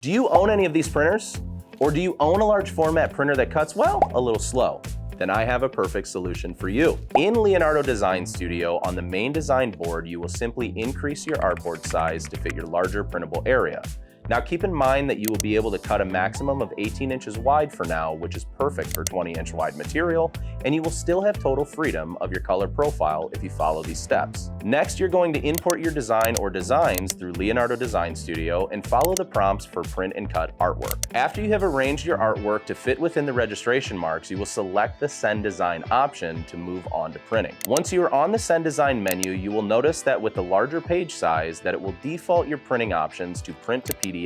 Do you own any of these printers? Or do you own a large format printer that cuts, well, a little slow? Then I have a perfect solution for you. In Leonardo Design Studio, on the main design board, you will simply increase your artboard size to fit your larger printable area. Now keep in mind that you will be able to cut a maximum of 18 inches wide for now, which is perfect for 20-inch wide material, and you will still have total freedom of your color profile if you follow these steps. Next, you're going to import your design or designs through Leonardo Design Studio and follow the prompts for print and cut artwork. After you have arranged your artwork to fit within the registration marks, you will select the Send Design option to move on to printing. Once you are on the Send Design menu, you will notice that with the larger page size that it will default your printing options to print to PDF.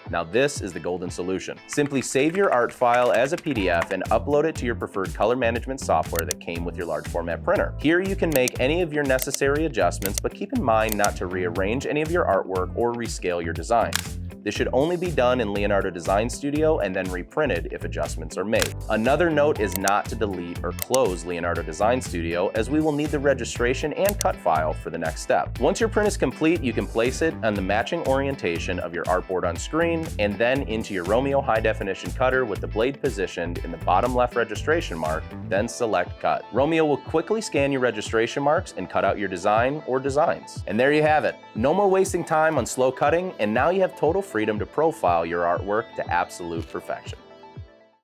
Now this is the golden solution. Simply save your art file as a PDF and upload it to your preferred color management software that came with your large format printer. Here you can make any of your necessary adjustments, but keep in mind not to rearrange any of your artwork or rescale your designs. This should only be done in Leonardo Design Studio and then reprinted if adjustments are made. Another note is not to delete or close Leonardo Design Studio, as we will need the registration and cut file for the next step. Once your print is complete, you can place it on the matching orientation of your artboard on screen and then into your Romeo high definition cutter with the blade positioned in the bottom left registration mark, then select Cut. Romeo will quickly scan your registration marks and cut out your design or designs. And there you have it. No more wasting time on slow cutting, and now you have total freedom to profile your artwork to absolute perfection.